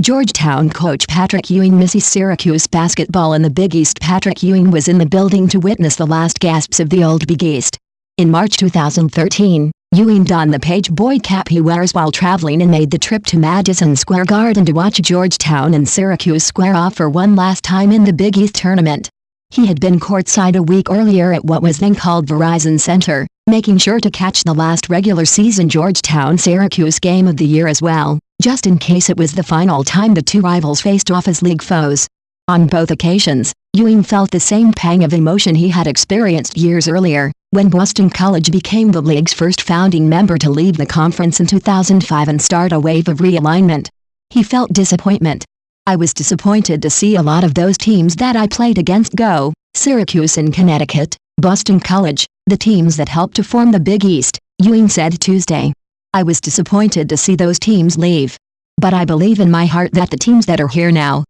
Georgetown coach Patrick Ewing misses Syracuse basketball in the Big East. Patrick Ewing was in the building to witness the last gasps of the old Big East. In March 2013, Ewing donned the page boy cap he wears while traveling and made the trip to Madison Square Garden to watch Georgetown and Syracuse square off for one last time in the Big East tournament. He had been courtside a week earlier at what was then called Verizon Center, making sure to catch the last regular season Georgetown-Syracuse game of the year as well, just in case it was the final time the two rivals faced off as league foes. On both occasions, Ewing felt the same pang of emotion he had experienced years earlier, when Boston College became the league's first founding member to leave the conference in 2005 and start a wave of realignment. He felt disappointment. "I was disappointed to see a lot of those teams that I played against go, Syracuse in Connecticut, Boston College, the teams that helped to form the Big East," Ewing said Tuesday. "I was disappointed to see those teams leave. But I believe in my heart that the teams that are here now,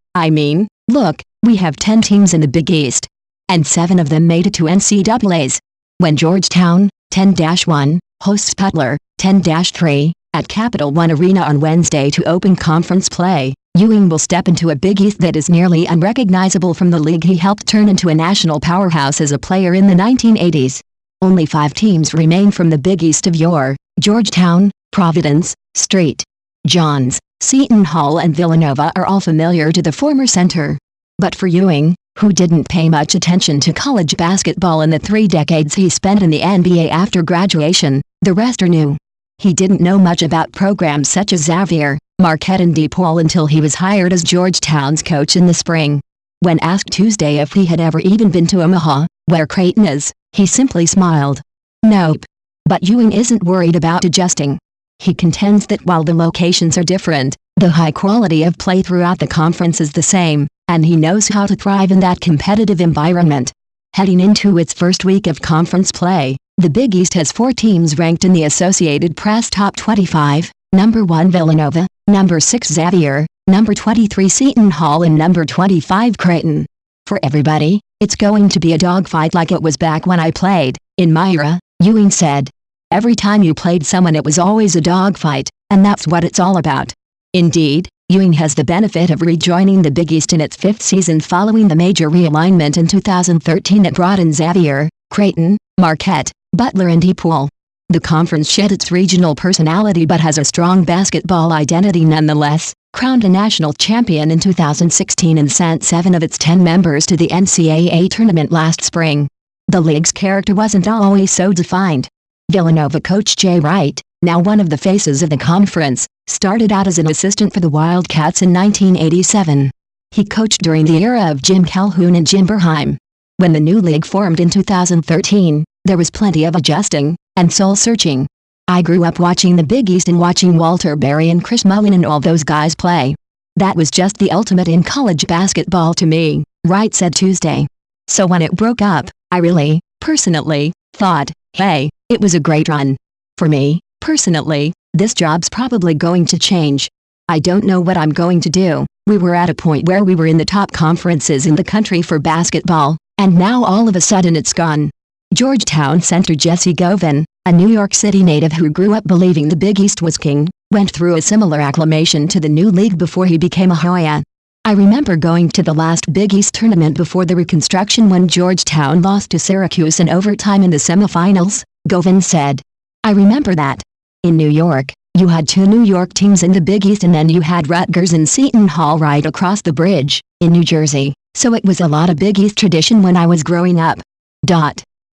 look, we have 10 teams in the Big East. And 7 of them made it to NCAAs. When Georgetown, 10-1, hosts Butler, 10-3, at Capital One Arena on Wednesday to open conference play, Ewing will step into a Big East that is nearly unrecognizable from the league he helped turn into a national powerhouse as a player in the 1980s. Only 5 teams remain from the Big East of yore: Georgetown, Providence, St. John's, Seton Hall and Villanova are all familiar to the former center. But for Ewing, who didn't pay much attention to college basketball in the 3 decades he spent in the NBA after graduation, the rest are new. He didn't know much about programs such as Xavier, Marquette and DePaul until he was hired as Georgetown's coach in the spring. When asked Tuesday if he had ever even been to Omaha, where Creighton is, he simply smiled. "Nope." But Ewing isn't worried about adjusting. He contends that while the locations are different, the high quality of play throughout the conference is the same, and he knows how to thrive in that competitive environment. Heading into its first week of conference play, the Big East has 4 teams ranked in the Associated Press Top 25, number 1 Villanova, number 6 Xavier, number 23 Seton Hall and number 25 Creighton. "For everybody, it's going to be a dogfight like it was back when I played, in my era," Ewing said. "Every time you played someone it was always a dogfight, and that's what it's all about." Indeed, Ewing has the benefit of rejoining the Big East in its 5th season following the major realignment in 2013 that brought in Xavier, Creighton, Marquette, Butler and DePaul. The conference shed its regional personality but has a strong basketball identity nonetheless, crowned a national champion in 2016 and sent 7 of its 10 members to the NCAA tournament last spring. The league's character wasn't always so defined. Villanova coach Jay Wright, now one of the faces of the conference, started out as an assistant for the Wildcats in 1987. He coached during the era of Jim Calhoun and Jim Boeheim. When the new league formed in 2013, there was plenty of adjusting and soul-searching. "I grew up watching the Big East and watching Walter Berry and Chris Mullin and all those guys play. That was just the ultimate in college basketball to me," Wright said Tuesday. "So when it broke up, I really, personally, thought, hey, it was a great run. For me, personally, this job's probably going to change. I don't know what I'm going to do." We were at a point where we were in the top conferences in the country for basketball, and now all of a sudden it's gone. Georgetown center Jesse Govin, a New York City native who grew up believing the Big East was king, went through a similar acclimation to the new league before he became a Hoya. "I remember going to the last Big East tournament before the reconstruction when Georgetown lost to Syracuse in overtime in the semifinals," Govin said. "I remember that. In New York, you had 2 New York teams in the Big East and then you had Rutgers and Seton Hall right across the bridge, in New Jersey, so it was a lot of Big East tradition when I was growing up.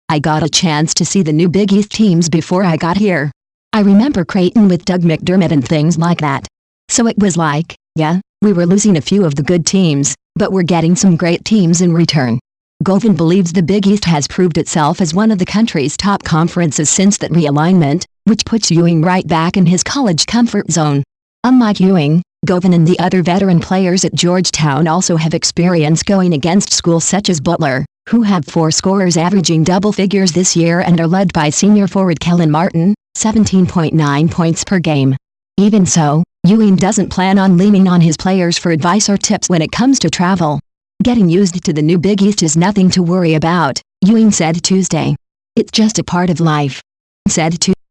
I got a chance to see the new Big East teams before I got here. I remember Creighton with Doug McDermott and things like that. So it was like, yeah, we were losing a few of the good teams, but we're getting some great teams in return." Govin believes the Big East has proved itself as one of the country's top conferences since that realignment, which puts Ewing right back in his college comfort zone. Unlike Ewing, Govin and the other veteran players at Georgetown also have experience going against schools such as Butler, who have 4 scorers averaging double figures this year and are led by senior forward Kellen Martin, 17.9 points per game. Even so, Ewing doesn't plan on leaning on his players for advice or tips when it comes to travel. "Getting used to the new Big East is nothing to worry about," Ewing said Tuesday. "It's just a part of life." Said